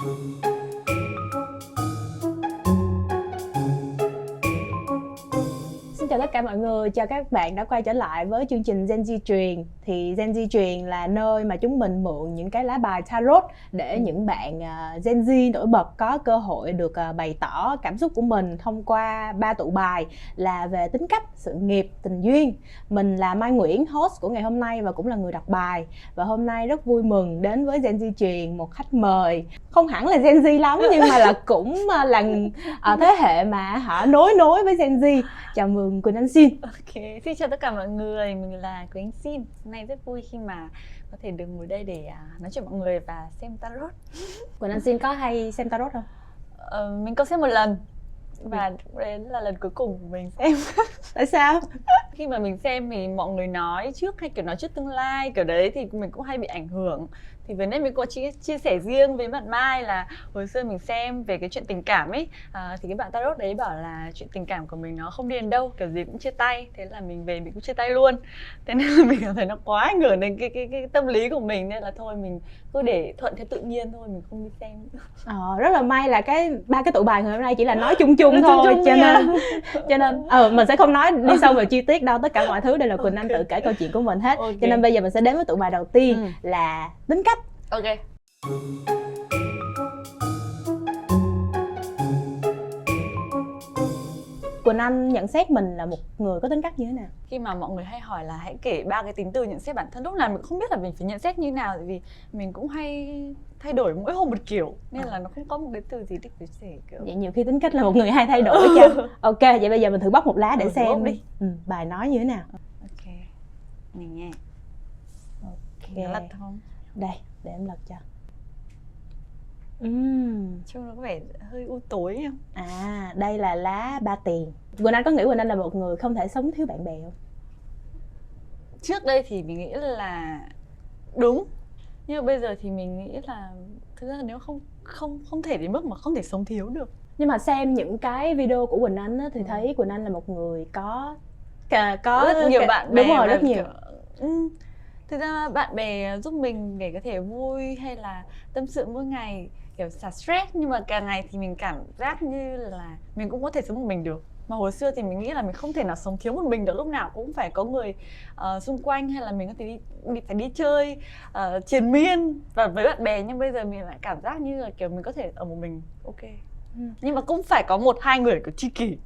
Xin chào tất cả mọi người, chào các bạn đã quay trở lại với chương trình Gen Z Truyền. Thì Gen Z Truyền là nơi mà chúng mình mượn những cái lá bài tarot để những bạn Gen Z nổi bật có cơ hội được bày tỏ cảm xúc của mình thông qua 3 tụ bài là về tính cách, sự nghiệp, tình duyên. Mình là Mai Nguyễn, host của ngày hôm nay và cũng là người đọc bài. Và hôm nay rất vui mừng đến với Gen Z Truyền một khách mời không hẳn là Gen Z lắm nhưng mà là cũng là thế hệ mà họ nối với Gen Z. Chào mừng Quỳnh Anh Xin. Ok, xin chào tất cả mọi người, mình là Quỳnh Anh Xin. Hôm nay rất vui khi mà có thể được ngồi đây để nói chuyện mọi người và xem tarot. Quỳnh Anh Xin có hay xem tarot không? Mình có xem một lần và đấy là lần cuối cùng của mình xem. Tại sao? Khi mà mình xem thì mọi người nói trước hay kiểu nói trước tương lai kiểu đấy thì mình cũng hay bị ảnh hưởng. Thì vừa nãy mình có chia sẻ riêng với bạn Mai là hồi xưa mình xem về cái chuyện tình cảm ấy, thì cái bạn tarot đấy bảo là chuyện tình cảm của mình nó không đi đến đâu, kiểu gì cũng chia tay. Thế là mình về mình cũng chia tay luôn. Thế nên là mình cảm thấy nó quá ảnh hưởng đến cái tâm lý của mình, nên là thôi mình cứ để thuận theo tự nhiên thôi, mình không đi xem. Rất là may là ba cái tụ bài ngày hôm nay chỉ là nói chung thôi, cho nên mình sẽ không nói đi sâu vào chi tiết đâu, tất cả mọi thứ đều là Quỳnh Anh tự kể câu chuyện của mình hết. Okay. Cho nên bây giờ mình sẽ đến với tụ bài đầu tiên là tính cách. Ok. Quỳnh Anh nhận xét mình là một người có tính cách như thế nào? Khi mà mọi người hay hỏi là hãy kể 3 cái tính từ nhận xét bản thân, lúc nào mình cũng không biết là mình phải nhận xét như nào, tại vì mình cũng hay thay đổi mỗi hôm một kiểu, nên là nó không có một cái từ gì để chia sẻ kiểu. Vậy nhiều khi tính cách là một người hay thay đổi chứ. Ok, vậy bây giờ mình thử bóc một lá để xem đi. Bài nói như thế nào. Ok, này nghe. Ok. Nó lật không? Đây, để em lật cho. Trông nó có vẻ hơi u tối không? Đây là lá 3 tiền. Quỳnh Anh có nghĩ Quỳnh Anh là một người không thể sống thiếu bạn bè không? Trước đây thì mình nghĩ là đúng, nhưng mà bây giờ thì mình nghĩ là thực ra nếu không thể đến mức mà không thể sống thiếu được. Nhưng mà xem những cái video của Quỳnh Anh á, thì thấy Quỳnh Anh là một người có rất nhiều bạn bè. Đúng rồi, rất nhiều. Thực ra bạn bè giúp mình để có thể vui hay là tâm sự mỗi ngày, kiểu xả stress, nhưng mà càng ngày thì mình cảm giác như là mình cũng có thể sống một mình được. Mà hồi xưa thì mình nghĩ là mình không thể nào sống thiếu một mình được, lúc nào cũng phải có người xung quanh, hay là mình có thể phải đi chơi triền miên và với bạn bè. Nhưng bây giờ mình lại cảm giác như là kiểu mình có thể ở một mình, ok. Nhưng mà cũng phải có 1-2 người của tri kỷ.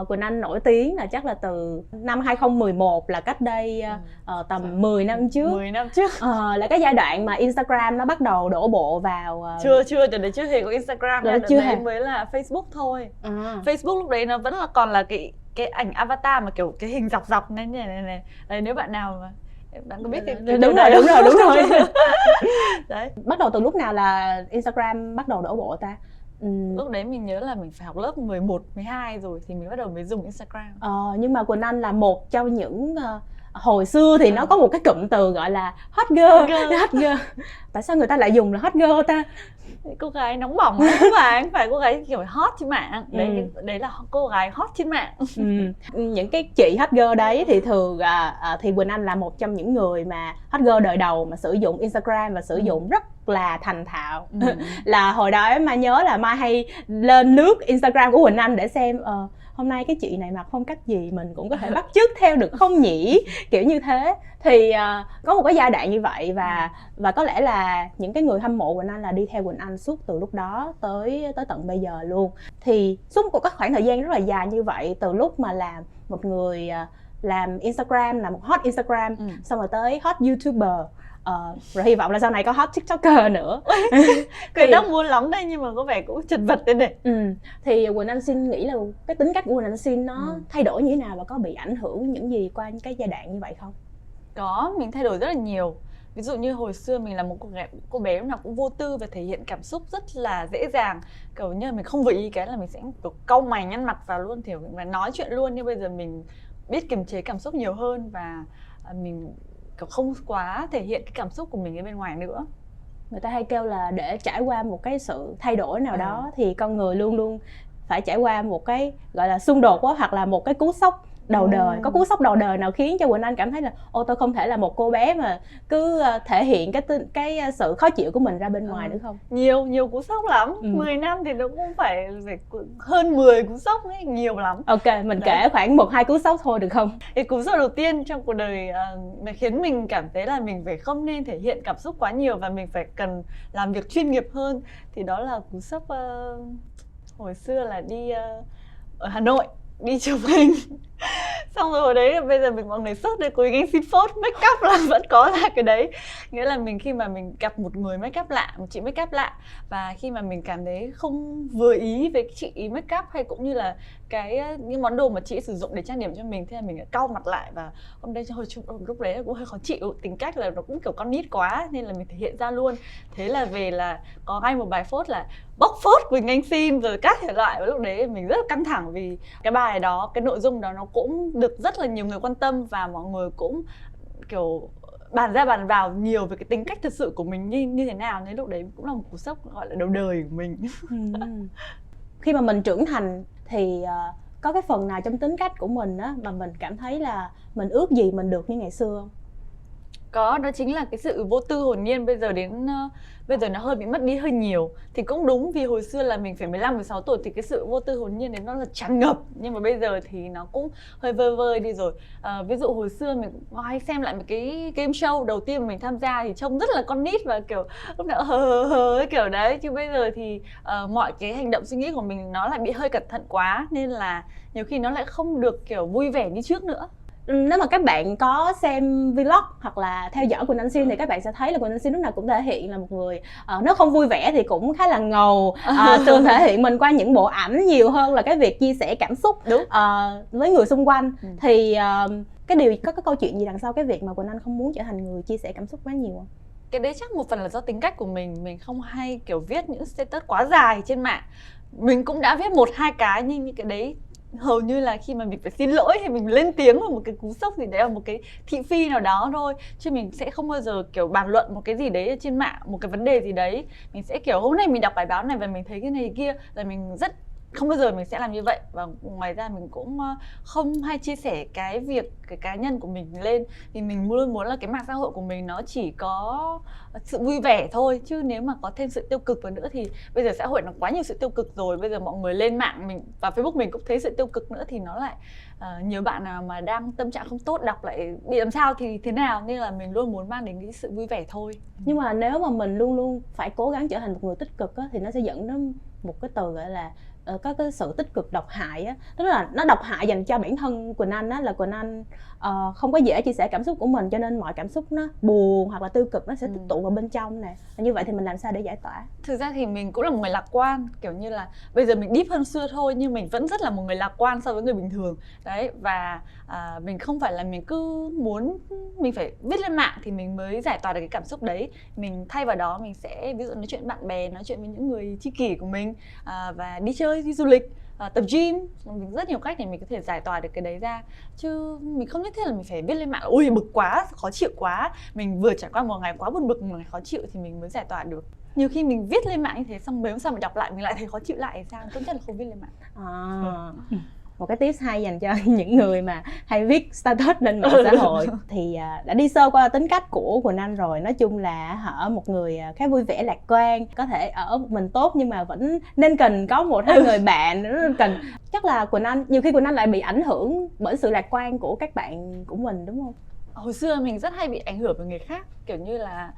Quỳnh Anh nổi tiếng là chắc là từ năm 2011, là cách đây tầm 10 năm trước. 10 năm trước. Là cái giai đoạn mà Instagram nó bắt đầu đổ bộ vào. Chưa, từ đấy chưa hề có Instagram, đấy chưa hề mới là Facebook thôi. Facebook lúc đấy nó vẫn là còn là cái ảnh avatar mà kiểu cái hình dọc này. Đấy, nếu bạn nào mà bạn có biết cái đúng rồi. Đấy. Bắt đầu từ lúc nào là Instagram bắt đầu đổ bộ ta? Lúc đấy mình nhớ là mình phải học lớp 11, 12 rồi thì mình bắt đầu mới dùng Instagram. Nhưng mà Quỳnh Anh là một trong những hồi xưa thì nó có một cái cụm từ gọi là hot girl. Tại sao người ta lại dùng là hot girl ta? Cô gái nóng bỏng đấy các bạn, phải cô gái kiểu hot trên mạng. Đấy là cô gái hot trên mạng. Những cái chị hot girl đấy thì thường thì Quỳnh Anh là một trong những người mà hot girl đời đầu mà sử dụng Instagram và sử dụng rất là thành thạo. Là hồi đó mà nhớ là Mai hay lên lướt Instagram của Quỳnh Anh để xem hôm nay cái chị này mặc phong cách gì mình cũng có thể bắt chước theo được không nhỉ, kiểu như thế. Thì có một cái giai đoạn như vậy và có lẽ là những cái người hâm mộ Quỳnh Anh là đi theo Quỳnh Anh suốt từ lúc đó tới tận bây giờ luôn. Thì suốt một cái khoảng thời gian rất là dài như vậy, từ lúc mà làm một người làm Instagram, là một hot Instagram, xong rồi tới hot YouTuber, rồi hy vọng là sau này có hot TikToker nữa. Cái đó muốn lắm đây, nhưng mà có vẻ cũng chật vật đây này. Thì Quỳnh Anh xin nghĩ là cái tính cách của Quỳnh Anh xin nó thay đổi như thế nào và có bị ảnh hưởng những gì qua những cái giai đoạn như vậy không? Có, mình thay đổi rất là nhiều. Ví dụ như hồi xưa mình là một cô bé lúc nào cũng vô tư và thể hiện cảm xúc rất là dễ dàng. Kiểu như mình không vừa ý cái là mình sẽ kiểu cau mày nhăn mặt vào luôn, kiểu và nói chuyện luôn. Nhưng bây giờ mình biết kiềm chế cảm xúc nhiều hơn và mình kiểu không quá thể hiện cái cảm xúc của mình ở bên ngoài nữa. Người ta hay kêu là để trải qua một cái sự thay đổi nào đó thì con người luôn luôn phải trải qua một cái gọi là xung đột đó, hoặc là một cái cú sốc đầu đời, có cú sốc đầu đời nào khiến cho Quỳnh Anh cảm thấy là ô tôi không thể là một cô bé mà cứ thể hiện cái sự khó chịu của mình ra bên ngoài nữa không? Nhiều cú sốc lắm. 10 năm thì nó cũng phải hơn 10 cú sốc ấy, nhiều lắm. Ok, mình kể khoảng 1-2 cú sốc thôi được không? Cái cú sốc đầu tiên trong cuộc đời mà khiến mình cảm thấy là mình phải không nên thể hiện cảm xúc quá nhiều và mình phải cần làm việc chuyên nghiệp hơn, thì đó là cú sốc hồi xưa là đi ở Hà Nội đi chụp hình. Xong rồi hồi đấy bây giờ mọi người sốt để cố gắng xin phốt make up là vẫn có là cái đấy. Nghĩa là khi mà mình gặp một người make up lạ, một chị make up lạ, và khi mà mình cảm thấy không vừa ý với chị ý make up hay cũng như là những món đồ mà chị sử dụng để trang điểm cho mình, thế là mình cau mặt lại. Và lúc đấy cũng hơi khó chịu, tính cách là nó cũng kiểu con nít quá nên là mình thể hiện ra luôn. Thế là về là có ngay một bài phốt là bóc phốt Quỳnh Anh xin rồi các thể loại, và lúc đấy mình rất là căng thẳng vì cái bài đó, cái nội dung đó nó cũng được rất là nhiều người quan tâm và mọi người cũng kiểu bàn ra bàn vào nhiều về cái tính cách thật sự của mình như thế nào, nên lúc đấy cũng là một cú sốc gọi là đầu đời của mình. Khi mà mình trưởng thành thì có cái phần nào trong tính cách của mình á mà mình cảm thấy là mình ước gì mình được như ngày xưa không? Có, đó chính là cái sự vô tư hồn nhiên bây giờ nó hơi bị mất đi hơi nhiều. Thì cũng đúng, vì hồi xưa là mình phải 15-16 tuổi thì cái sự vô tư hồn nhiên đấy nó là tràn ngập, nhưng mà bây giờ thì nó cũng hơi vơi vơi đi rồi. Ví dụ hồi xưa mình hay xem lại một cái game show đầu tiên mà mình tham gia thì trông rất là con nít và kiểu lúc nào hờ kiểu đấy, chứ bây giờ thì mọi cái hành động suy nghĩ của mình nó lại bị hơi cẩn thận quá, nên là nhiều khi nó lại không được kiểu vui vẻ như trước nữa. Nếu mà các bạn có xem vlog hoặc là theo dõi Quỳnh Anh Xin thì các bạn sẽ thấy là Quỳnh Anh Xin lúc nào cũng thể hiện là một người nếu không vui vẻ thì cũng khá là ngầu, thường thể hiện mình qua những bộ ảnh nhiều hơn là cái việc chia sẻ cảm xúc với người xung quanh. Thì có cái câu chuyện gì đằng sau cái việc mà Quỳnh Anh không muốn trở thành người chia sẻ cảm xúc quá nhiều không? Cái đấy chắc một phần là do tính cách của mình không hay kiểu viết những status quá dài trên mạng. Mình cũng đã viết 1-2 cái nhưng những cái đấy hầu như là khi mà mình phải xin lỗi hay mình lên tiếng vào một cái cú sốc gì đấy, ở một cái thị phi nào đó thôi, chứ mình sẽ không bao giờ kiểu bàn luận một cái gì đấy trên mạng, một cái vấn đề gì đấy. Mình sẽ kiểu hôm nay mình đọc bài báo này và mình thấy cái này kia là mình rất không bao giờ mình sẽ làm như vậy. Và ngoài ra mình cũng không hay chia sẻ cái cá nhân của mình lên, vì mình luôn muốn là cái mạng xã hội của mình nó chỉ có sự vui vẻ thôi, chứ nếu mà có thêm sự tiêu cực vào nữa thì bây giờ xã hội nó quá nhiều sự tiêu cực rồi. Bây giờ mọi người lên mạng mình và Facebook mình cũng thấy sự tiêu cực nữa thì nó lại nhiều bạn nào mà đang tâm trạng không tốt đọc lại bị làm sao thì thế nào, nên là mình luôn muốn mang đến cái sự vui vẻ thôi. Nhưng mà nếu mà mình luôn luôn phải cố gắng trở thành một người tích cực á, thì nó sẽ dẫn đến một cái từ gọi là có cái sự tích cực độc hại á, tức là nó độc hại dành cho bản thân Quỳnh Anh á, là Quỳnh Anh không có dễ chia sẻ cảm xúc của mình, cho nên mọi cảm xúc nó buồn hoặc là tiêu cực nó sẽ tích tụ vào bên trong nè. Như vậy thì mình làm sao để giải tỏa? Thực ra thì mình cũng là một người lạc quan, kiểu như là bây giờ mình deep hơn xưa thôi, nhưng mình vẫn rất là một người lạc quan so với người bình thường đấy. Và mình không phải là mình cứ muốn mình phải viết lên mạng thì mình mới giải tỏa được cái cảm xúc đấy. Mình thay vào đó mình sẽ ví dụ nói chuyện với bạn bè, nói chuyện với những người tri kỷ của mình, và đi chơi, đi du lịch, tập gym. Mình rất nhiều cách để mình có thể giải tỏa được cái đấy ra, chứ mình không nhất thiết là mình phải viết lên mạng ôi bực quá, khó chịu quá, mình vừa trải qua một ngày quá buồn bực, một ngày khó chịu thì mình mới giải tỏa được. Nhiều khi mình viết lên mạng như thế xong mấy hôm sau mình đọc lại mình lại thấy khó chịu lại thì sao, tốt nhất là không viết lên mạng. Một cái tips hay dành cho những người mà hay viết status lên mạng xã hội. Thì đã đi sơ qua tính cách của Quỳnh Anh rồi. Nói chung là ở một người khá vui vẻ lạc quan, có thể ở một mình tốt nhưng mà vẫn nên cần có 1-2 người bạn, nên cần. Chắc là Quỳnh Anh nhiều khi Quỳnh Anh lại bị ảnh hưởng bởi sự lạc quan của các bạn của mình, đúng không? Hồi xưa mình rất hay bị ảnh hưởng bởi người khác, kiểu như là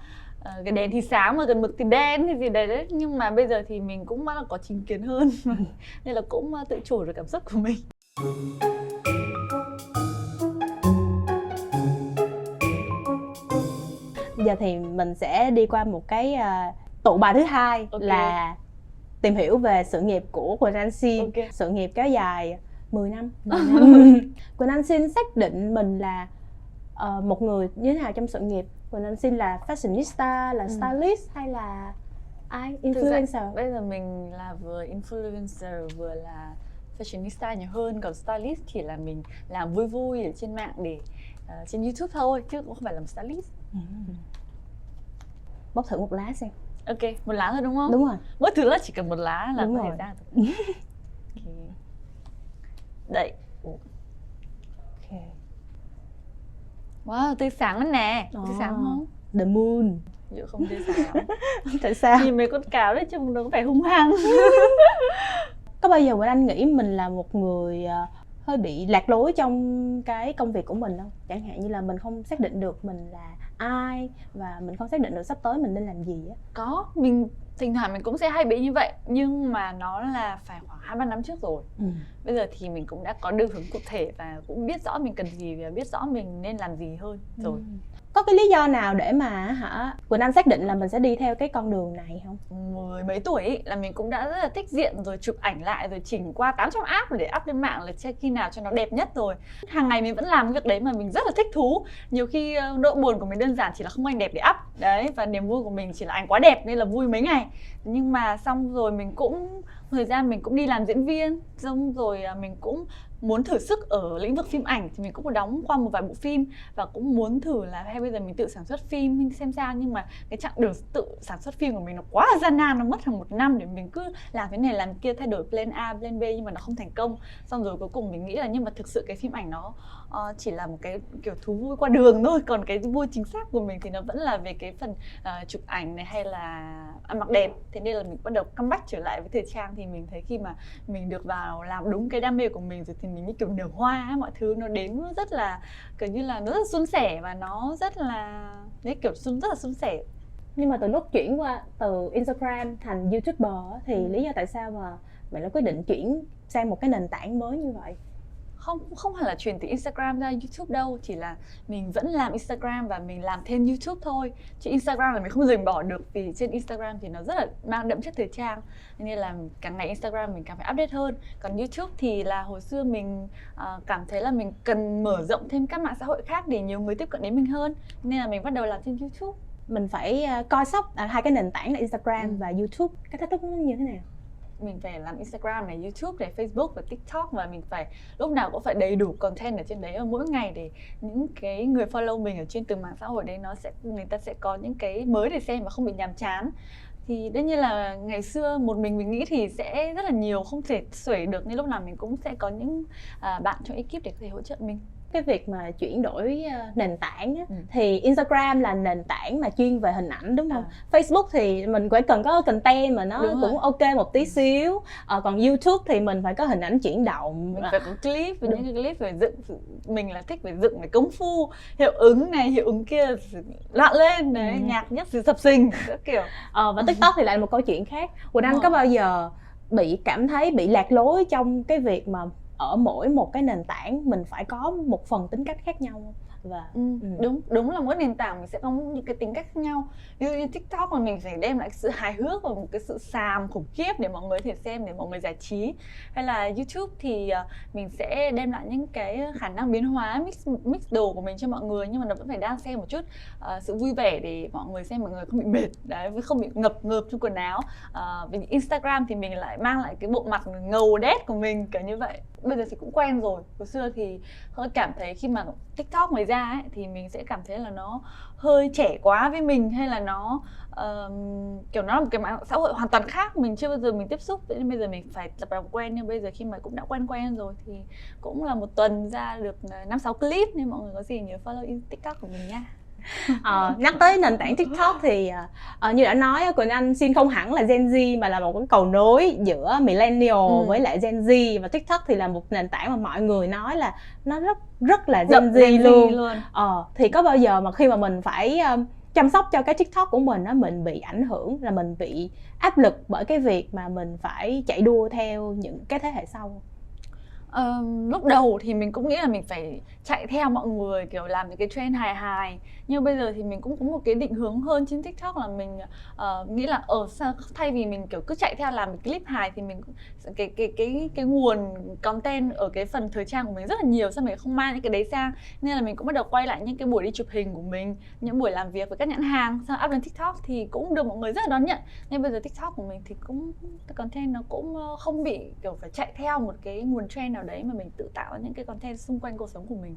cái đèn thì sáng mà gần mực thì đen thì gì đấy. Nhưng mà bây giờ thì mình cũng bắt đầu có chính kiến hơn nên là cũng tự chủ được cảm xúc của mình. Bây giờ thì mình sẽ đi qua một cái tụ bài thứ hai, là tìm hiểu về sự nghiệp của Quỳnh Anh Xin. Sự nghiệp kéo dài 10 năm. Quỳnh Anh Xin xác định mình là một người như thế nào trong sự nghiệp? Quỳnh Anh Xin là fashionista, là stylist hay là ai? Influencer? Bây giờ mình là vừa influencer vừa là fashionista nhiều hơn, còn stylist thì là mình làm vui vui ở trên mạng để trên YouTube thôi, chứ cũng không phải làm stylist. Bóc thử một lá xem. Ok, một lá thôi đúng không? Đúng rồi. Mỗi thứ là chỉ cần một lá là đúng có rồi. thể ra được. Đây. Wow, tươi sáng lắm nè. Tươi sáng không? The moon. Dự không tươi sáng lắm. Tại sao? Nhìn mấy con cáo đấy trông nó có vẻ hung hăng. Có bao giờ Quỳnh Anh nghĩ mình là một người hơi bị lạc lối trong cái công việc của mình không? Chẳng hạn như là mình không xác định được mình là ai và mình không xác định được sắp tới mình nên làm gì á. Có, mình thỉnh thoảng mình cũng sẽ hay bị như vậy, nhưng mà nó là phải khoảng 2-3 năm trước rồi. Bây giờ thì mình cũng đã có đường hướng cụ thể và cũng biết rõ mình cần gì và biết rõ mình nên làm gì hơn rồi. Có cái lý do nào để mà Quỳnh Anh xác định là mình sẽ đi theo cái con đường này không? 10 mấy tuổi ý, là mình cũng đã rất là thích diện rồi chụp ảnh lại rồi chỉnh qua 800 app để up lên mạng là check khi nào cho nó đẹp nhất rồi. Hàng ngày mình vẫn làm cái việc đấy mà mình rất là thích thú. Nhiều khi nỗi buồn của mình đơn giản chỉ là không ảnh đẹp để up đấy, và niềm vui của mình chỉ là ảnh quá đẹp nên là vui mấy ngày. Nhưng mà xong rồi mình cũng thời gian mình cũng đi làm diễn viên, xong rồi mình cũng muốn thử sức ở lĩnh vực phim ảnh thì mình cũng có đóng qua một vài bộ phim và cũng muốn thử là hay bây giờ mình tự sản xuất phim mình xem sao. Nhưng mà cái chặng đường tự sản xuất phim của mình nó quá là gian nan, nó mất hàng 1 năm để mình cứ làm thế này làm kia, thay đổi plan A plan B nhưng mà nó không thành công. Xong rồi cuối cùng mình nghĩ là nhưng mà thực sự cái phim ảnh nó chỉ là một cái kiểu thú vui qua đường thôi, còn cái vui chính xác của mình thì nó vẫn là về cái phần chụp ảnh này hay là ăn mặc đẹp. Thế nên là mình bắt đầu comeback trở lại với thời trang thì mình thấy khi mà mình được vào làm đúng cái đam mê của mình rồi thì mình như kiểu nở hoa ấy, mọi thứ nó đến rất là kiểu như là nó rất là suôn sẻ và nó rất là đấy, kiểu rất là suôn sẻ. Nhưng mà từ lúc chuyển qua từ Instagram thành YouTuber thì lý do tại sao mà bạn đã quyết định chuyển sang một cái nền tảng mới như vậy? Không hẳn là chuyển từ Instagram ra YouTube đâu, chỉ là mình vẫn làm Instagram và mình làm thêm YouTube thôi. Chứ Instagram là mình không rời bỏ được, vì trên Instagram thì nó rất là mang đậm chất thời trang, nên là càng ngày Instagram mình càng phải update hơn. Còn YouTube thì là hồi xưa mình cảm thấy là mình cần mở rộng thêm các mạng xã hội khác để nhiều người tiếp cận đến mình hơn, nên là mình bắt đầu làm trên YouTube. Mình phải coi sóc hai cái nền tảng là Instagram và YouTube. Cái thách thức nó như thế nào? Mình phải làm Instagram này, YouTube này, Facebook và TikTok, và mình phải lúc nào cũng phải đầy đủ content ở trên đấy, và mỗi ngày để những cái người follow mình ở trên từng mạng xã hội đấy người ta sẽ có những cái mới để xem và không bị nhàm chán. Thì đương nhiên là ngày xưa một mình nghĩ thì sẽ rất là nhiều, không thể xuể được, nên lúc nào mình cũng sẽ có những bạn trong ekip để có thể hỗ trợ mình. Cái việc mà chuyển đổi nền tảng á, thì Instagram là nền tảng mà chuyên về hình ảnh đúng không? Facebook thì mình phải cần có content mà nó cũng ok một tí xíu. Còn YouTube thì mình phải có hình ảnh chuyển động, mình phải có clip, và những cái clip phải dựng, mình là thích phải dựng về công phu, hiệu ứng này, hiệu ứng kia loạn lên đấy, nhạc nhất thì sập sình các kiểu. Và TikTok thì lại một câu chuyện khác. Quỳnh Anh có bao giờ cảm thấy bị lạc lối trong cái việc mà ở mỗi một cái nền tảng mình phải có một phần tính cách khác nhau không? Và đúng là mỗi nền tảng mình sẽ có những cái tính cách khác nhau. Ví dụ như TikTok là mình phải đem lại sự hài hước và một cái sự xàm khủng khiếp để mọi người có thể xem, để mọi người giải trí. Hay là YouTube thì mình sẽ đem lại những cái khả năng biến hóa, mix đồ của mình cho mọi người, nhưng mà nó vẫn phải đang xem một chút sự vui vẻ để mọi người xem, mọi người không bị mệt đấy, không bị ngập ngợp trong quần áo. Vì Instagram thì mình lại mang lại cái bộ mặt ngầu đét của mình kiểu như vậy. Bây giờ thì cũng quen rồi. Hồi xưa thì hơi cảm thấy khi mà TikTok mới ra ấy, thì mình sẽ cảm thấy là nó hơi trẻ quá với mình, hay là nó kiểu nó là một cái mạng xã hội hoàn toàn khác, mình chưa bao giờ mình tiếp xúc, nên bây giờ mình phải tập làm quen. Nhưng bây giờ khi mà cũng đã quen rồi thì cũng là một tuần ra được 5-6 clip, nên mọi người có gì nhớ follow TikTok của mình nha. Nhắc tới nền tảng TikTok thì như đã nói, Quỳnh Anh xin không hẳn là Gen Z mà là một cái cầu nối giữa millennial với lại Gen Z, và TikTok thì là một nền tảng mà mọi người nói là nó rất là Gen Z luôn. Thì có bao giờ mà khi mà mình phải chăm sóc cho cái TikTok của mình á, mình bị ảnh hưởng, là mình bị áp lực bởi cái việc mà mình phải chạy đua theo những cái thế hệ sau? Lúc đầu thì mình cũng nghĩ là mình phải chạy theo mọi người, kiểu làm những cái trend hài. Nhưng bây giờ thì mình cũng có một cái định hướng hơn trên TikTok, là mình nghĩ là thay vì mình kiểu cứ chạy theo làm cái clip hài thì mình cái nguồn content ở cái phần thời trang của mình rất là nhiều, sao mình không mang những cái đấy sang. Nên là mình cũng bắt đầu quay lại những cái buổi đi chụp hình của mình, những buổi làm việc với các nhãn hàng, sau up lên TikTok thì cũng được mọi người rất là đón nhận. Nên bây giờ TikTok của mình thì cũng cái content nó cũng không bị kiểu phải chạy theo một cái nguồn trend nào đấy, mà mình tự tạo những cái content xung quanh cuộc sống của mình.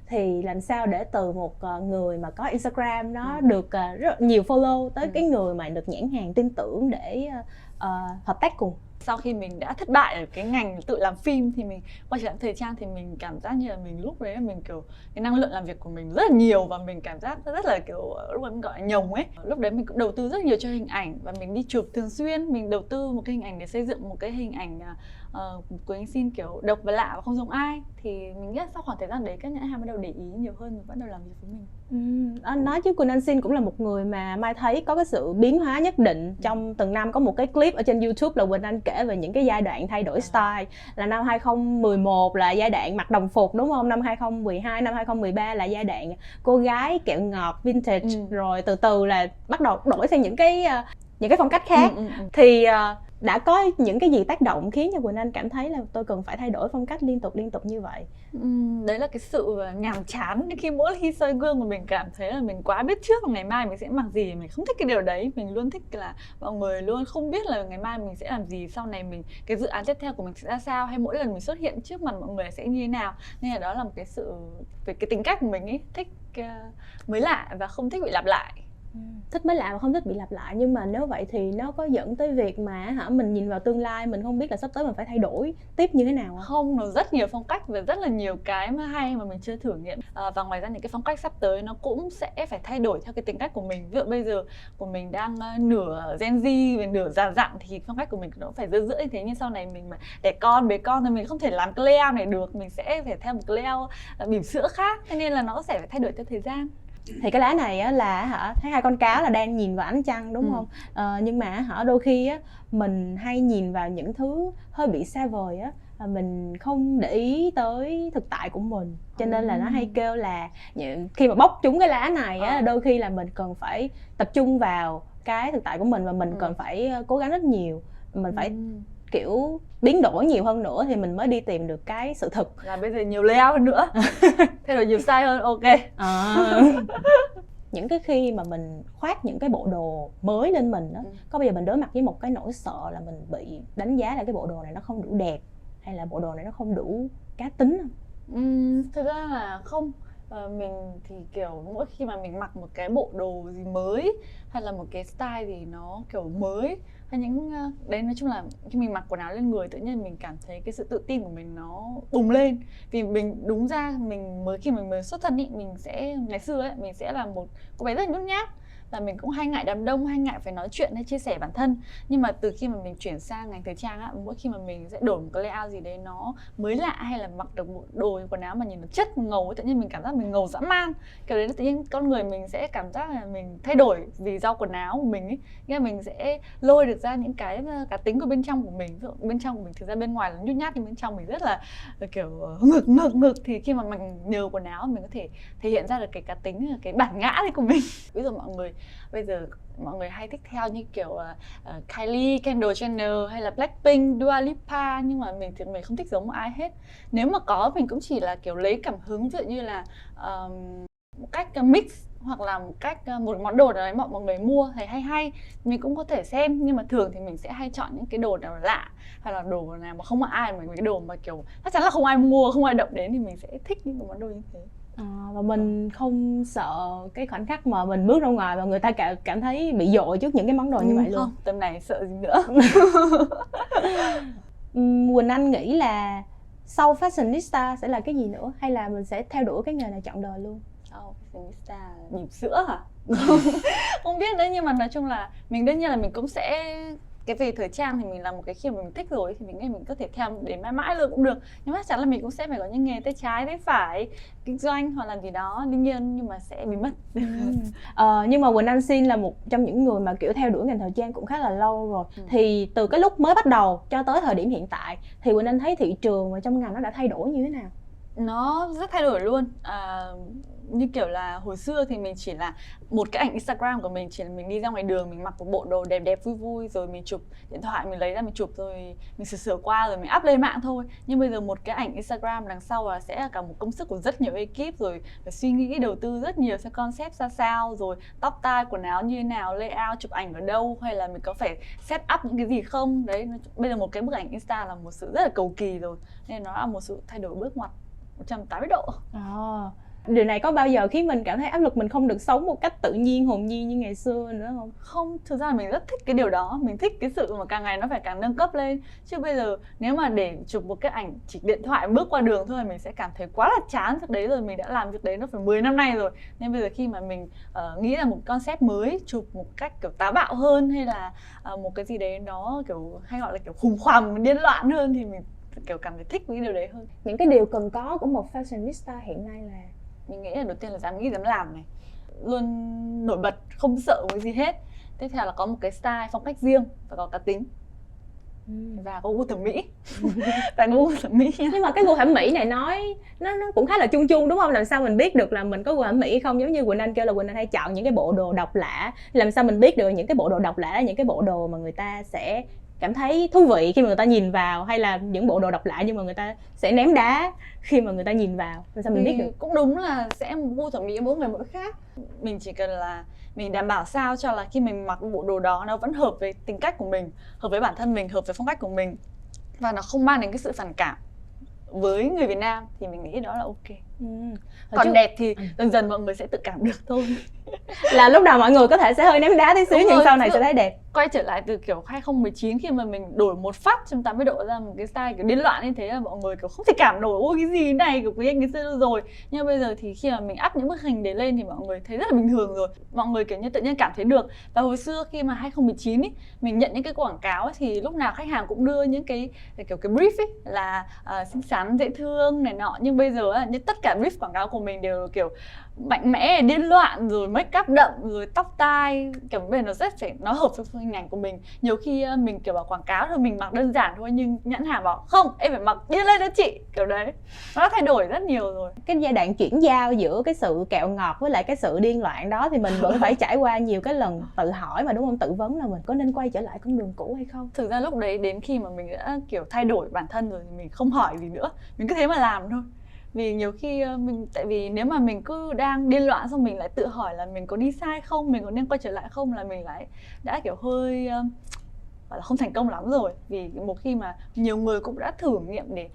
Thì làm sao để từ một người mà có Instagram nó được rất nhiều follow tới cái người mà được nhãn hàng tin tưởng để hợp tác cùng? Sau khi mình đã thất bại ở cái ngành tự làm phim thì mình quay trở lại thời trang, thì mình cảm giác như là mình lúc đấy mình kiểu cái năng lượng làm việc của mình rất là nhiều và mình cảm giác rất là kiểu lúc đấy mình gọi là nhồng ấy. Lúc đấy mình cũng đầu tư rất nhiều cho hình ảnh và mình đi chụp thường xuyên, mình đầu tư một cái hình ảnh để xây dựng một cái hình ảnh của anh xin kiểu độc và lạ và không giống ai. Thì mình nghĩ là sau khoảng thời gian đấy các nhãn hàng bắt đầu để ý nhiều hơn và bắt đầu làm việc với mình. Anh nói chứ Quỳnh Anh Xin cũng là một người mà Mai thấy có cái sự biến hóa nhất định trong từng năm. Có một cái clip ở trên YouTube là Quỳnh Anh kể về những cái giai đoạn thay đổi style. Là năm 2011 là giai đoạn mặc đồng phục đúng không? Năm 2012, năm 2013 là giai đoạn cô gái kẹo ngọt vintage. Rồi từ từ là bắt đầu đổi sang những cái phong cách khác. Thì đã có những cái gì tác động khiến cho Quỳnh Anh cảm thấy là tôi cần phải thay đổi phong cách liên tục như vậy? Đấy là cái sự nhàm chán. Khi mỗi khi soi gương mà mình cảm thấy là mình quá biết trước là ngày mai mình sẽ mặc gì. Mình không thích cái điều đấy. Mình luôn thích là mọi người luôn không biết là ngày mai mình sẽ làm gì, sau này mình cái dự án tiếp theo của mình sẽ ra sao, hay mỗi lần mình xuất hiện trước mặt mọi người sẽ như thế nào. Nên là đó là một cái sự về cái tính cách của mình ấy, thích mới lạ và không thích bị lặp lại. Thích mới lạ và không thích bị lặp lại. Nhưng mà nếu vậy thì nó có dẫn tới việc mà mình nhìn vào tương lai mình không biết là sắp tới mình phải thay đổi tiếp như thế nào không? Không, nó rất nhiều phong cách và rất là nhiều cái mà hay mà mình chưa thử nghiệm. Và ngoài ra những cái phong cách sắp tới nó cũng sẽ phải thay đổi theo cái tính cách của mình. Ví dụ bây giờ của mình đang nửa Gen Z và nửa già dặn thì phong cách của mình nó phải giữa như thế. Nhưng sau này mình mà đẻ con, bế con thì mình không thể làm cái layout này được, mình sẽ phải theo một cái layout bỉm sữa khác. Thế nên là nó sẽ phải thay đổi theo thời gian. Thì cái lá này á là thấy hai con cáo là đang nhìn vào ánh trăng đúng không? Nhưng mà đôi khi á mình hay nhìn vào những thứ hơi bị xa vời á, mình không để ý tới thực tại của mình, cho nên là nó hay kêu là khi mà bóc trúng cái lá này á, đôi khi là mình cần phải tập trung vào cái thực tại của mình và mình cần phải cố gắng rất nhiều, mình phải kiểu biến đổi nhiều hơn nữa thì mình mới đi tìm được cái sự thực. Là bây giờ nhiều layout hơn nữa, thay đổi nhiều style hơn, ok. Những cái khi mà mình khoác những cái bộ đồ mới lên mình đó, có bao giờ mình đối mặt với một cái nỗi sợ là mình bị đánh giá là cái bộ đồ này nó không đủ đẹp, hay là bộ đồ này nó không đủ cá tính không? Thực ra là không. Mình thì kiểu mỗi khi mà mình mặc một cái bộ đồ gì mới hay là một cái style gì nó kiểu mới hay những đấy, nói chung là khi mình mặc quần áo lên người tự nhiên mình cảm thấy cái sự tự tin của mình nó bùng lên. Vì mình đúng ra khi mình mới xuất thân ý, mình sẽ ngày xưa ấy mình sẽ là một cô bé rất là nhút nhát và mình cũng hay ngại đám đông, hay ngại phải nói chuyện hay chia sẻ bản thân. Nhưng mà từ khi mà mình chuyển sang ngành thời trang á, mỗi khi mà mình sẽ đổi một cái layout gì đấy nó mới lạ, hay là mặc được một đồ quần áo mà nhìn nó chất ngầu ấy, tự nhiên mình cảm giác mình ngầu dã man. Kiểu đấy tự nhiên con người mình sẽ cảm giác là mình thay đổi vì do quần áo của mình ấy. Nghĩa là mình sẽ lôi được ra những cái cá tính của bên trong của mình. Ví dụ bên trong của mình thực ra bên ngoài là nhút nhát nhưng bên trong mình rất là kiểu ngực. Thì khi mà mình nhờ quần áo mình có thể thể hiện ra được cái cá tính, cái bản ngã đấy của mình. Ví dụ bây giờ mọi người hay thích theo như kiểu Kylie, Kendall Jenner hay là Blackpink, Dua Lipa, nhưng mà mình thì mình không thích giống một ai hết. Nếu mà có mình cũng chỉ là kiểu lấy cảm hứng, ví dụ như là một cách mix hoặc là một món đồ nào đấy mọi người mua thấy hay mình cũng có thể xem, nhưng mà thường thì mình sẽ hay chọn những cái đồ nào lạ hay là đồ nào mà không ai, mà cái đồ mà kiểu chắc chắn là không ai mua, không ai động đến thì mình sẽ thích những cái món đồ như thế. Và mình không sợ cái khoảnh khắc mà mình bước ra ngoài và người ta cảm thấy bị dội trước những cái món đồ như vậy luôn? Không, tầm này sợ gì nữa. Quỳnh Anh nghĩ là sau fashionista sẽ là cái gì nữa, hay là mình sẽ theo đuổi cái nghề này trọn đời luôn? Sau fashionista bỉm sữa hả? Không biết đấy, nhưng mà nói chung là mình đương nhiên là mình cũng sẽ cái về thời trang thì mình làm một cái khi mà mình thích rồi thì mình nghĩ mình có thể theo đến mãi mãi luôn cũng được, nhưng mà chắc chắn là mình cũng sẽ phải có những nghề tay trái tay phải, kinh doanh hoặc làm gì đó đương nhiên, nhưng mà sẽ bị mất. Nhưng mà Quỳnh Anh Xin là một trong những người mà kiểu theo đuổi ngành thời trang cũng khá là lâu rồi. Thì từ cái lúc mới bắt đầu cho tới thời điểm hiện tại thì Quỳnh Anh thấy thị trường và trong ngành nó đã thay đổi như thế nào? Nó rất thay đổi luôn. Như kiểu là hồi xưa thì mình chỉ là một cái ảnh Instagram của mình chỉ là mình đi ra ngoài đường mình mặc một bộ đồ đẹp đẹp vui vui rồi mình chụp điện thoại, mình lấy ra mình chụp rồi mình sửa qua rồi mình up lên mạng thôi. Nhưng bây giờ một cái ảnh Instagram đằng sau là sẽ là cả một công sức của rất nhiều ekip, rồi phải suy nghĩ đầu tư rất nhiều theo concept ra sao, rồi tóc tai quần áo như thế nào, layout chụp ảnh ở đâu, hay là mình có phải set up những cái gì không. Đấy, bây giờ một cái bức ảnh Insta là một sự rất là cầu kỳ rồi, nên nó là một sự thay đổi bước ngoặt 180 độ. Điều này có bao giờ khiến mình cảm thấy áp lực mình không được sống một cách tự nhiên, hồn nhiên như ngày xưa nữa không? Không, thực ra là mình rất thích cái điều đó. Mình thích cái sự mà càng ngày nó phải càng nâng cấp lên. Chứ bây giờ nếu mà để chụp một cái ảnh chỉ điện thoại bước qua đường thôi, mình sẽ cảm thấy quá là chán việc đấy rồi. Mình đã làm việc đấy nó phải 10 năm nay rồi. Nên bây giờ khi mà mình nghĩ là một concept mới, chụp một cách kiểu táo bạo hơn, hay là một cái gì đấy nó kiểu hay gọi là kiểu khủng hoảng, điên loạn hơn, thì mình kiểu cảm thấy thích cái điều đấy hơn. Những cái điều cần có của một fashionista hiện nay là, mình nghĩ là đầu tiên là dám nghĩ dám làm này, luôn nổi bật, không sợ cái gì hết. Tiếp theo là có một cái style, phong cách riêng và có cá tính, và có gu thẩm mỹ. Và gu thẩm mỹ nha. Nhưng mà cái gu thẩm mỹ này nói nó cũng khá là chung chung đúng không? Làm sao mình biết được là mình có gu thẩm mỹ không? Giống như Quỳnh Anh kêu là Quỳnh Anh hay chọn những cái bộ đồ độc lạ. Làm sao mình biết được những cái bộ đồ độc lạ là những cái bộ đồ mà người ta sẽ cảm thấy thú vị khi mà người ta nhìn vào, hay là những bộ đồ độc lạ nhưng mà người ta sẽ ném đá khi mà người ta nhìn vào? Làm sao mình biết được? Cũng đúng là sẽ một gu thẩm mỹ mỗi người mỗi khác. Mình chỉ cần là mình đảm bảo sao cho là khi mình mặc bộ đồ đó nó vẫn hợp với tính cách của mình, hợp với bản thân mình, hợp với phong cách của mình, và nó không mang đến cái sự phản cảm với người Việt Nam, thì mình nghĩ đó là ok. Còn đẹp thì dần dần mọi người sẽ tự cảm được thôi. Là lúc đầu mọi người có thể sẽ hơi ném đá tí xíu, nhưng sau này sẽ thấy đẹp. Quay trở lại từ kiểu 2019 khi mà mình đổi một phát 180 độ ra một cái style kiểu điên loạn như thế, là mọi người kiểu không thể cảm nổi, ôi cái gì này kiểu quý anh cái xưa rồi. Nhưng bây giờ thì khi mà mình up những bức hình đấy lên thì mọi người thấy rất là bình thường rồi, mọi người kiểu như tự nhiên cảm thấy được. Và hồi xưa khi mà 2019 ý, mình nhận những cái quảng cáo ấy, thì lúc nào khách hàng cũng đưa những cái kiểu cái brief ấy là xinh xắn, dễ thương này nọ. Nhưng bây giờ như tất cả brief quảng cáo của mình đều kiểu mạnh mẽ, điên loạn, rồi make up đậm, rồi tóc tai, kiểu bây giờ nó rất phải nó hợp với hình ảnh của mình. Nhiều khi mình kiểu bảo quảng cáo thôi, mình mặc đơn giản thôi, nhưng nhãn hàng bảo không, em phải mặc điên lên đó chị, kiểu đấy. Nó thay đổi rất nhiều rồi. Cái giai đoạn chuyển giao giữa cái sự kẹo ngọt với lại cái sự điên loạn đó thì mình vẫn phải trải qua nhiều cái lần tự hỏi mà đúng không? Tự vấn là mình có nên quay trở lại con đường cũ hay không? Thực ra lúc đấy đến khi mà mình đã kiểu thay đổi bản thân rồi thì mình không hỏi gì nữa, mình cứ thế mà làm thôi. Vì nhiều khi tại vì nếu mà mình cứ đang điên loạn xong mình lại tự hỏi là mình có đi sai không, mình có nên quay trở lại không, là mình lại đã kiểu hơi gọi là không thành công lắm rồi. Vì một khi mà nhiều người cũng đã thử nghiệm để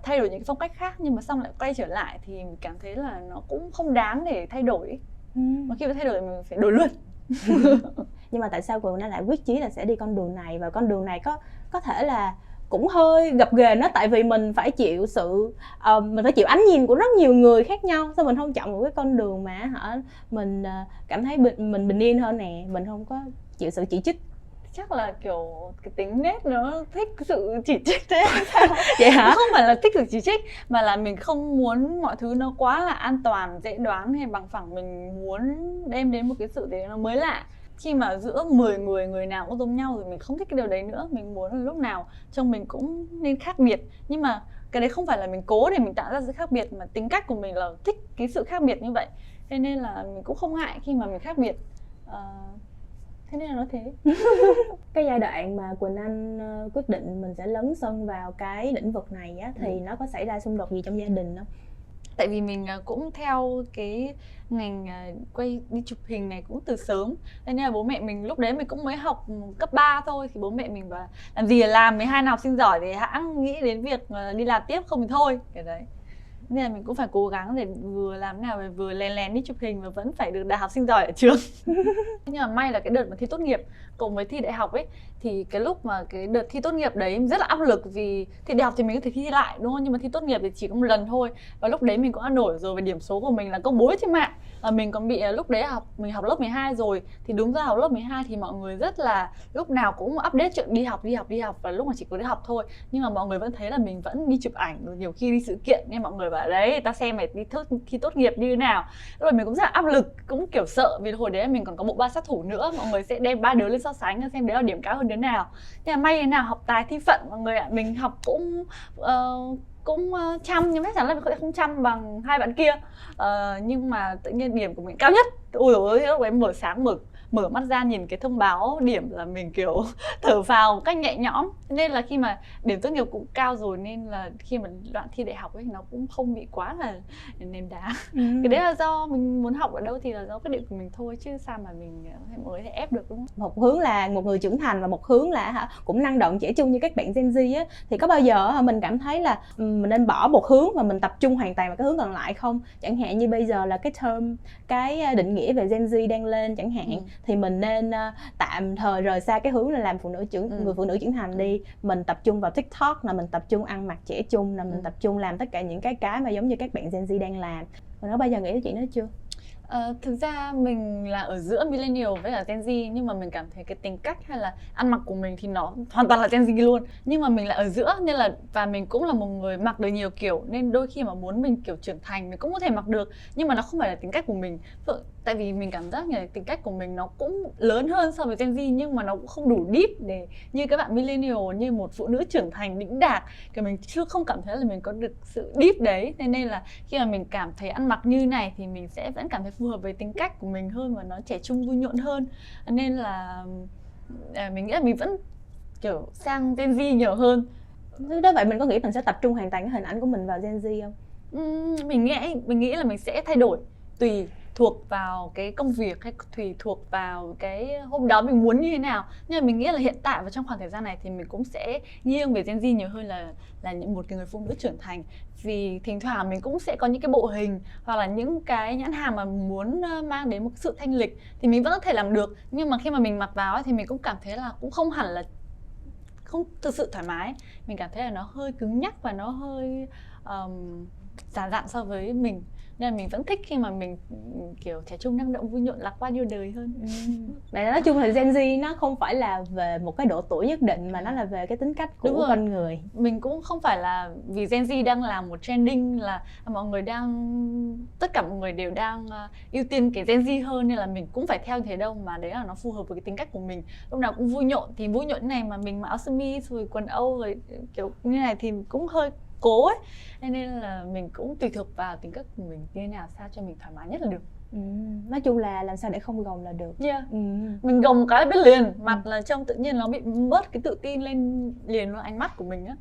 thay đổi những cái phong cách khác, nhưng mà xong lại quay trở lại thì mình cảm thấy là nó cũng không đáng để thay đổi. Mà khi mà thay đổi mình phải đổi luôn. Nhưng mà tại sao Quỳnh Anh lại quyết chí là sẽ đi con đường này, và con đường này có thể là cũng hơi gập ghềnh đó, tại vì mình phải chịu mình phải chịu ánh nhìn của rất nhiều người khác nhau. Sao mình không chọn một cái con đường mà mình cảm thấy mình bình yên hơn nè, mình không có chịu sự chỉ trích? Chắc là kiểu cái tính nết nó thích sự chỉ trích thế. Vậy hả? Không phải là thích sự chỉ trích, mà là mình không muốn mọi thứ nó quá là an toàn, dễ đoán hay bằng phẳng. Mình muốn đem đến một cái sự đấy nó mới lạ. Khi mà giữa 10 người, người nào cũng giống nhau rồi, mình không thích cái điều đấy nữa. Mình muốn là lúc nào trong mình cũng nên khác biệt. Nhưng mà cái đấy không phải là mình cố để mình tạo ra sự khác biệt, mà tính cách của mình là thích cái sự khác biệt như vậy. Thế nên là mình cũng không ngại khi mà mình khác biệt. Thế nên là nó thế. Cái giai đoạn mà Quỳnh Anh quyết định mình sẽ lấn sân vào cái lĩnh vực này á, thì nó có xảy ra xung đột gì trong gia đình không? Tại vì mình cũng theo cái ngành quay đi chụp hình này cũng từ sớm. Thế nên là bố mẹ mình lúc đấy mình cũng mới học cấp 3 thôi. Thì bố mẹ mình bảo làm gì làm, 12 năm học sinh giỏi thì hãng nghĩ đến việc đi làm tiếp, không thì thôi. Cái đấy. Nên là mình cũng phải cố gắng để vừa làm nào để vừa lén lén đi chụp hình và vẫn phải được đại học sinh giỏi ở trường. Nhưng mà may là cái đợt mà thi tốt nghiệp cộng với thi đại học ấy, thì cái lúc mà cái đợt thi tốt nghiệp đấy rất là áp lực. Vì thi đại học thì mình có thể thi lại đúng không, nhưng mà thi tốt nghiệp thì chỉ có một lần thôi. Và lúc đấy mình cũng đã nổi rồi về điểm số của mình là công bố trên mạng. Và mình còn bị lúc đấy mình học lớp 12 rồi. Thì đúng ra học lớp 12 thì mọi người rất là lúc nào cũng update chuyện đi học. Và lúc mà chỉ có đi học thôi, nhưng mà mọi người vẫn thấy là mình vẫn đi chụp ảnh, rồi nhiều khi đi sự kiện. Nên mọi người bảo đấy, ta xem mày đi thi tốt nghiệp như thế nào. Rồi mình cũng rất là áp lực, cũng kiểu sợ. Vì hồi đấy mình còn có bộ ba sát thủ nữa, mọi người sẽ đem ba đứa lên so sánh xem đứa nào điểm cao hơn đứa nào. Nhưng mà may thế nào học tài thi phận mọi người ạ. Mình học cũng chăm, nhưng chắc chắn là mình không chăm bằng hai bạn kia. Nhưng mà tự nhiên điểm của mình cao nhất. Ôi dồi ôi, lúc đấy mở mở mắt ra nhìn cái thông báo điểm là mình kiểu thở phào một cách nhẹ nhõm. Nên là khi mà điểm tốt nghiệp cũng cao rồi nên là khi mà đoạn thi đại học ấy nó cũng không bị quá là ném đá. Cái đấy là do mình muốn học ở đâu thì là do quyết định của mình thôi, chứ sao mà mình mới thể ép được, đúng không? Một hướng là một người trưởng thành và một hướng là cũng năng động trẻ trung như các bạn Gen Z á, thì có bao giờ mình cảm thấy là mình nên bỏ một hướng và mình tập trung hoàn toàn vào cái hướng còn lại không? Chẳng hạn như bây giờ là cái định nghĩa về Gen Z đang lên chẳng hạn, thì mình nên tạm thời rời xa cái hướng là làm người phụ nữ trưởng thành đi, mình tập trung vào TikTok, là mình tập trung ăn mặc trẻ trung, là mình tập trung làm tất cả những cái mà giống như các bạn Gen Z đang làm. Mình có bao giờ nghĩ tới chuyện đó chưa? Thực ra mình là ở giữa millennial với cả Gen Z, nhưng mà mình cảm thấy cái tính cách hay là ăn mặc của mình thì nó hoàn toàn là Gen Z luôn. Nhưng mà mình lại ở giữa nên là, và mình cũng là một người mặc được nhiều kiểu, nên đôi khi mà muốn mình kiểu trưởng thành mình cũng có thể mặc được, nhưng mà nó không phải là tính cách của mình. Tại vì mình cảm giác như tính cách của mình nó cũng lớn hơn so với Gen Z, nhưng mà nó cũng không đủ deep để như các bạn millennial, như một phụ nữ trưởng thành đĩnh đạc. Cái mình chưa không cảm thấy là mình có được sự deep đấy, nên là khi mà mình cảm thấy ăn mặc như này thì mình sẽ vẫn cảm thấy phù hợp với tính cách của mình hơn và nó trẻ trung vui nhộn hơn. Nên là mình nghĩ là mình vẫn kiểu sang Gen Z nhiều hơn. Đó, vậy mình có nghĩ mình sẽ tập trung hoàn toàn cái hình ảnh của mình vào Gen Z không? Mình nghĩ là mình sẽ thay đổi tùy thuộc vào cái công việc hay tùy thuộc vào cái hôm đó mình muốn như thế nào. Nhưng mà mình nghĩ là hiện tại và trong khoảng thời gian này thì mình cũng sẽ nghiêng về Gen Z nhiều hơn là những một cái người phụ nữ trưởng thành. Vì thỉnh thoảng mình cũng sẽ có những cái bộ hình hoặc là những cái nhãn hàng mà muốn mang đến một sự thanh lịch thì mình vẫn có thể làm được. Nhưng mà khi mà mình mặc vào ấy, thì mình cũng cảm thấy là cũng không hẳn là không thực sự thoải mái. Mình cảm thấy là nó hơi cứng nhắc và nó hơi giả dặn so với mình. Nên là mình vẫn thích khi mà mình kiểu trẻ trung, năng động, vui nhộn, lạc quan yêu đời hơn. Vậy nói chung là Gen Z nó không phải là về một cái độ tuổi nhất định, mà nó là về cái tính cách của con người. Mình cũng không phải là vì Gen Z đang làm một trending là tất cả mọi người đều đang ưu tiên cái Gen Z hơn nên là mình cũng phải theo như thế đâu, mà đấy là nó phù hợp với cái tính cách của mình. Lúc nào cũng vui nhộn, thì vui nhộn này mà mình mặc áo sơ mi rồi quần Âu rồi kiểu như này thì cũng hơi cố ấy, nên là mình cũng tùy thuộc vào tính cách của mình như thế nào sao cho mình thoải mái nhất là được. Nói chung là làm sao để không gồng là được. Mình gồng cái biết liền, mặt là trông tự nhiên nó bị bớt cái tự tin lên liền vào ánh mắt của mình á.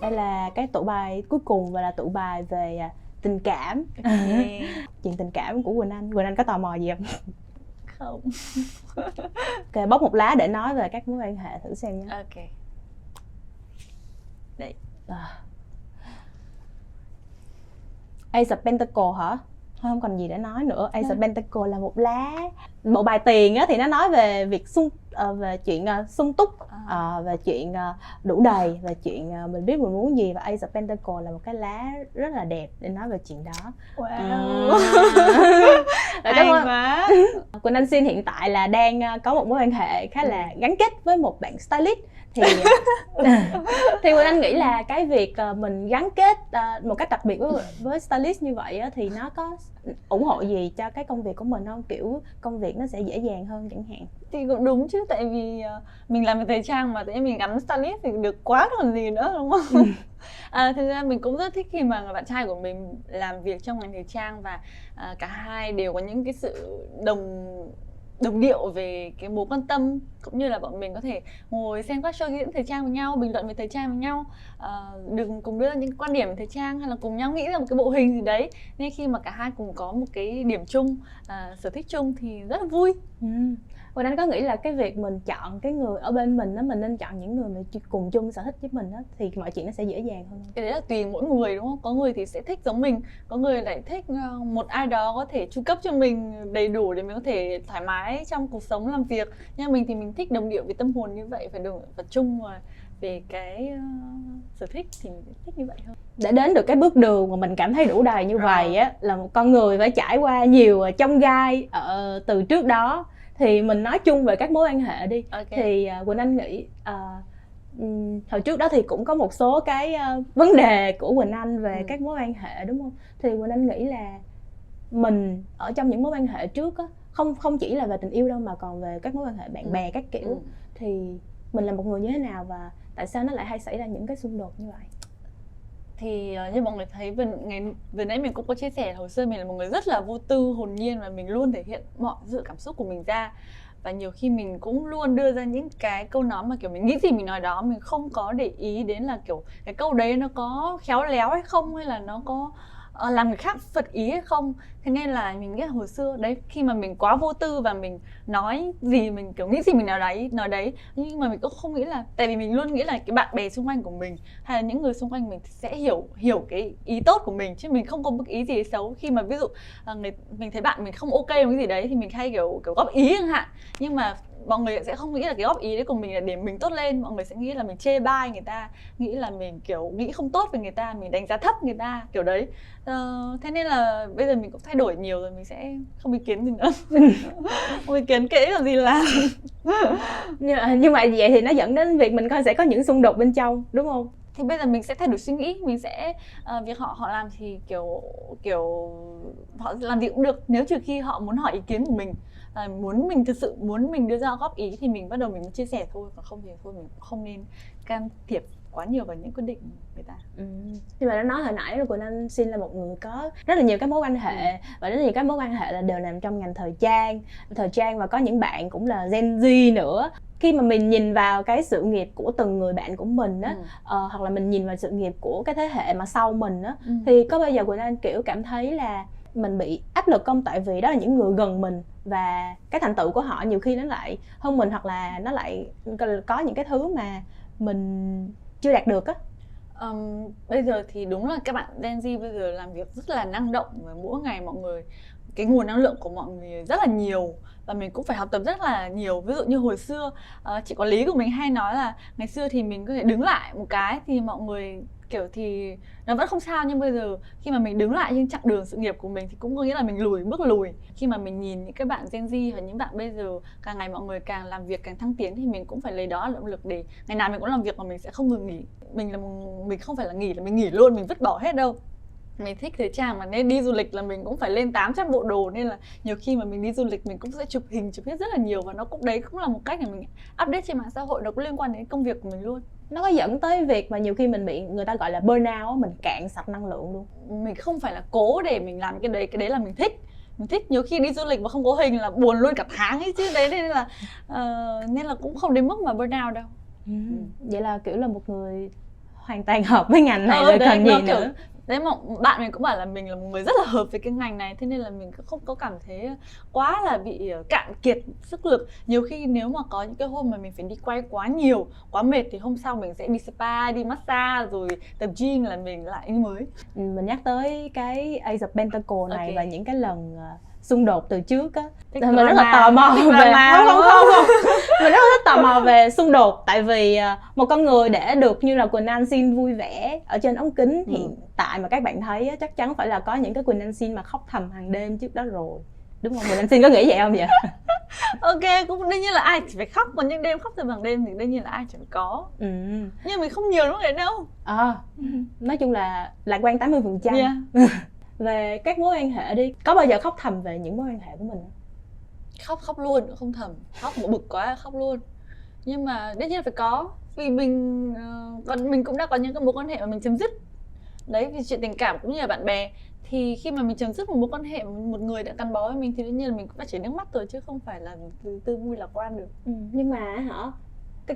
Đây là cái tủ bài cuối cùng và là tủ bài về tình cảm. Chuyện tình cảm của Quỳnh Anh có tò mò gì không? Không. Ok, bóc một lá để nói về các mối quan hệ thử xem nhé. Ok. Đây. Ace of Pentacle hả? Thôi không còn gì để nói nữa. Ace of Pentacle là một lá bộ bài tiền á, thì nó nói về việc về chuyện sung túc, về chuyện đủ đầy, về chuyện mình biết mình muốn gì, và Ace of Pentacle là một cái lá rất là đẹp để nói về chuyện đó. Wow. Hay quá. Quỳnh Anh Xin hiện tại là đang có một mối quan hệ khá là gắn kết với một bạn stylist. Thì Quỳnh Anh nghĩ là cái việc mình gắn kết một cách đặc biệt với stylist như vậy á, thì nó có ủng hộ gì cho cái công việc của mình không? Kiểu công việc nó sẽ dễ dàng hơn chẳng hạn. Thì cũng đúng chứ, tại vì mình làm về thời trang mà tự nhiên mình gắn stylist thì được quá còn gì nữa, đúng không? Thực ra mình cũng rất thích khi mà người bạn trai của mình làm việc trong ngành thời trang, và cả hai đều có những cái sự đồng điệu về cái mối quan tâm, cũng như là bọn mình có thể ngồi xem các show diễn thời trang với nhau, bình luận về thời trang với nhau, đừng cùng đưa ra những quan điểm về thời trang, hay là cùng nhau nghĩ ra một cái bộ hình gì đấy. Nên khi mà cả hai cùng có một cái điểm chung, sở thích chung thì rất là vui. Quỳnh Anh có nghĩ là cái việc mình chọn cái người ở bên mình đó, mình nên chọn những người mà cùng chung sở thích với mình đó, thì mọi chuyện nó sẽ dễ dàng hơn? Cái đấy là tùy mỗi người, đúng không? Có người thì sẽ thích giống mình, có người lại thích một ai đó có thể chu cấp cho mình đầy đủ để mình có thể thoải mái trong cuộc sống làm việc. Nhưng mình thì mình thích đồng điệu về tâm hồn như vậy, phải đồng vật chung về cái sở thích thì mình thích như vậy hơn. Để đến được cái bước đường mà mình cảm thấy đủ đầy như vậy á, là một con người phải trải qua nhiều chông gai từ trước đó. Thì mình nói chung về các mối quan hệ đi. Thì Quỳnh Anh nghĩ hồi trước đó thì cũng có một số cái vấn đề của Quỳnh Anh về các mối quan hệ, đúng không? Thì Quỳnh Anh nghĩ là mình ở trong những mối quan hệ trước á, không chỉ là về tình yêu đâu mà còn về các mối quan hệ bạn bè các kiểu, thì mình là một người như thế nào và tại sao nó lại hay xảy ra những cái xung đột như vậy? Thì như mọi người thấy vừa nãy mình cũng có chia sẻ, hồi xưa mình là một người rất là vô tư, hồn nhiên và mình luôn thể hiện mọi sự cảm xúc của mình ra. Và nhiều khi mình cũng luôn đưa ra những cái câu nói mà kiểu mình nghĩ gì mình nói đó, mình không có để ý đến là kiểu cái câu đấy nó có khéo léo hay không, hay là nó có làm người khác phật ý hay không. Thế nên là mình nghĩ là hồi xưa đấy, khi mà mình quá vô tư và mình nói gì mình kiểu nghĩ gì mình nói đấy, nhưng mà mình cũng không nghĩ là, tại vì mình luôn nghĩ là cái bạn bè xung quanh của mình hay là những người xung quanh mình sẽ hiểu cái ý tốt của mình, chứ mình không có một ý gì xấu. Khi mà ví dụ mình thấy bạn mình không ok với cái gì đấy thì mình hay kiểu góp ý chẳng hạn, nhưng mà mọi người sẽ không nghĩ là cái góp ý đấy của mình là để mình tốt lên, mọi người sẽ nghĩ là mình chê bai người ta, nghĩ là mình kiểu nghĩ không tốt về người ta, mình đánh giá thấp người ta kiểu đấy. Thế nên là bây giờ mình cũng thay đổi nhiều rồi, mình sẽ không ý kiến gì nữa. Không ý kiến kể làm gì làm. Nhưng mà vậy thì nó dẫn đến việc mình sẽ có những xung đột bên trong, đúng không? Thì bây giờ mình sẽ thay đổi suy nghĩ, mình sẽ việc họ làm thì kiểu họ làm gì cũng được, nếu trừ khi họ muốn hỏi ý kiến của mình, mình thực sự muốn mình đưa ra góp ý thì mình bắt đầu mình chia sẻ thôi, còn không thì thôi mình cũng không nên can thiệp quá nhiều vào những quyết định của người ta. Nhưng mà đã nói hồi nãy là Quỳnh Anh Xin là một người có rất là nhiều các mối quan hệ, và rất nhiều các mối quan hệ là đều nằm trong ngành thời trang, và có những bạn cũng là Gen Z nữa. Khi mà mình nhìn vào cái sự nghiệp của từng người bạn của mình á, hoặc là mình nhìn vào sự nghiệp của cái thế hệ mà sau mình á, thì có bao giờ Quỳnh Anh kiểu cảm thấy là mình bị áp lực không? Tại vì đó là những người gần mình và cái thành tựu của họ nhiều khi nó lại hơn mình, hoặc là nó lại có những cái thứ mà mình chưa đạt được á. Bây giờ thì đúng là các bạn Gen Z bây giờ làm việc rất là năng động, và mỗi ngày mọi người, cái nguồn năng lượng của mọi người rất là nhiều, và mình cũng phải học tập rất là nhiều. Ví dụ như hồi xưa chị quản lý của mình hay nói là ngày xưa thì mình có thể đứng lại một cái thì mọi người kiểu thì nó vẫn không sao, nhưng bây giờ khi mà mình đứng lại trên chặng đường sự nghiệp của mình thì cũng có nghĩa là mình bước lùi. Khi mà mình nhìn những cái bạn Gen Z và những bạn bây giờ càng ngày mọi người càng làm việc càng thăng tiến, thì mình cũng phải lấy đó là động lực để ngày nào mình cũng làm việc mà mình sẽ không ngừng nghỉ. Mình không phải là nghỉ là mình nghỉ luôn, mình vứt bỏ hết đâu. Mình thích thời trang mà nên đi du lịch là mình cũng phải lên 800 bộ đồ, nên là nhiều khi mà mình đi du lịch mình cũng sẽ chụp hết rất là nhiều, và nó cũng đấy cũng là một cách để mình update trên mạng xã hội, nó cũng liên quan đến công việc của mình luôn. Nó có dẫn tới việc mà nhiều khi mình bị người ta gọi là burnout, mình cạn sạch năng lượng luôn. Mình không phải là cố để mình làm cái đấy là mình thích. Nhiều khi đi du lịch mà không có hình là buồn luôn cả tháng ấy chứ, đấy nên là cũng không đến mức mà burnout đâu. Vậy là kiểu là một người hoàn toàn hợp với ngành này rồi còn gì nữa. Đấy mà bạn mình cũng bảo là mình là một người rất là hợp với cái ngành này, thế nên là mình không có cảm thấy quá là bị cạn kiệt sức lực. Nhiều khi nếu mà có những cái hôm mà mình phải đi quay quá nhiều, quá mệt thì hôm sau mình sẽ đi spa, đi massage rồi tập gym là mình lại như mới. Mình nhắc tới cái Ace of Pentacle này và những cái lần xung đột từ trước á, mình rất là tò mò về không mình rất là tò mò về xung đột, tại vì một con người để được như là Quỳnh Anh Xin vui vẻ ở trên ống kính hiện tại mà các bạn thấy á, chắc chắn phải là có những cái Quỳnh Anh Xin mà khóc thầm hàng đêm trước đó rồi, đúng không? Quỳnh Anh Xin có nghĩ vậy không vậy? Ok, cũng đương nhiên là ai chỉ phải khóc, còn những đêm khóc thầm hàng đêm thì đương nhiên là ai chẳng có. Nhưng mình không nhiều lúc đấy đâu. Nói chung là lạc quan 80%. Về các mối quan hệ đi, có bao giờ khóc thầm về những mối quan hệ của mình không? Khóc luôn, không thầm, khóc một bực quá khóc luôn. Nhưng mà đương nhiên phải có, vì mình cũng đã có những cái mối quan hệ mà mình chấm dứt. Đấy, vì chuyện tình cảm cũng như là bạn bè, thì khi mà mình chấm dứt một mối quan hệ, một người đã gắn bó với mình thì đương nhiên là mình cũng đã chảy nước mắt rồi, chứ không phải là từ vui lạc quan được. Nhưng mà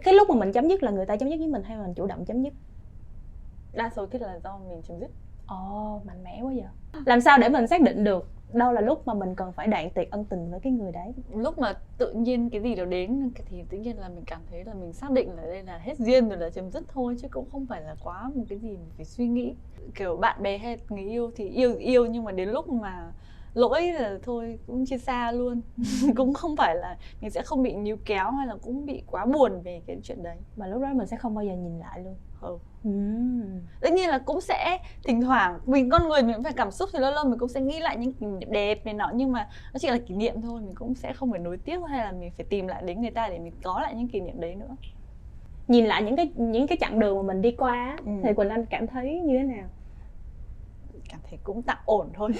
cái lúc mà mình chấm dứt là người ta chấm dứt với mình hay là mình chủ động chấm dứt? Đa số thì là do mình chấm dứt. Mạnh mẽ quá vậy. Làm sao để mình xác định được đâu là lúc mà mình cần phải đoạn tuyệt ân tình với cái người đấy? Lúc mà tự nhiên cái gì đó đến thì tự nhiên là mình cảm thấy là mình xác định là đây là hết duyên rồi, là chấm dứt thôi, chứ cũng không phải là quá một cái gì mình phải suy nghĩ. Kiểu bạn bè hay người yêu thì yêu nhưng mà đến lúc mà lỗi là thôi cũng chia xa luôn. Cũng không phải là mình sẽ không bị níu kéo hay là cũng bị quá buồn về cái chuyện đấy, mà lúc đó mình sẽ không bao giờ nhìn lại luôn. Tất nhiên là cũng sẽ thỉnh thoảng mình con người mình cũng phải cảm xúc, thì lâu lâu mình cũng sẽ nghĩ lại những kỷ niệm đẹp này nọ, nhưng mà nó chỉ là kỷ niệm thôi, mình cũng sẽ không phải nối tiếp hay là mình phải tìm lại đến người ta để mình có lại những kỷ niệm đấy nữa. Nhìn lại những cái chặng đường mà mình đi qua thì Quỳnh Anh cảm thấy như thế nào? Cảm thấy cũng tạm ổn thôi.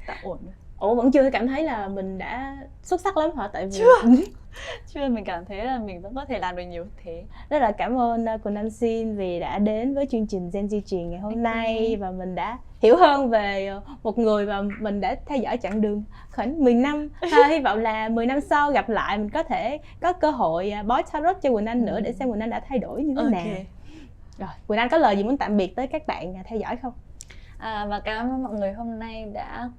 Tạm ổn. Ủa vẫn chưa cảm thấy là mình đã xuất sắc lắm hả? Tại vì Chưa, mình cảm thấy là mình vẫn có thể làm được nhiều thế. rất là cảm ơn Quỳnh Anh Xin vì đã đến với chương trình Gen Z truyền ngày hôm nay, và mình đã hiểu hơn về một người mà mình đã theo dõi chặng đường khoảng 10 năm. Hy vọng là 10 năm sau gặp lại mình có thể có cơ hội bói tarot cho Quỳnh Anh nữa để xem Quỳnh Anh đã thay đổi như thế nào. Rồi, Quỳnh Anh có lời gì muốn tạm biệt tới các bạn theo dõi không? Và cảm ơn mọi người hôm nay đã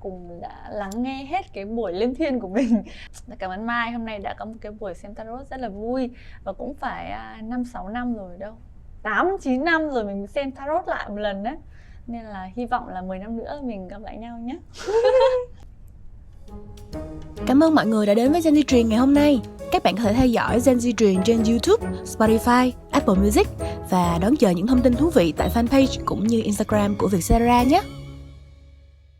lắng nghe hết cái buổi liêm thiên của mình. Cảm ơn Mai, hôm nay đã có một cái buổi xem tarot rất là vui. Và cũng phải 5-6 năm rồi đâu, 8-9 năm rồi mình xem tarot lại một lần đấy. Nên là hy vọng là 10 năm nữa mình gặp lại nhau nhé. Cảm ơn mọi người đã đến với Gen Z truyền ngày hôm nay. Các bạn có thể theo dõi Gen Z truyền trên YouTube, Spotify, Apple Music và đón chờ những thông tin thú vị tại fanpage cũng như Instagram của Vietcetera nhé.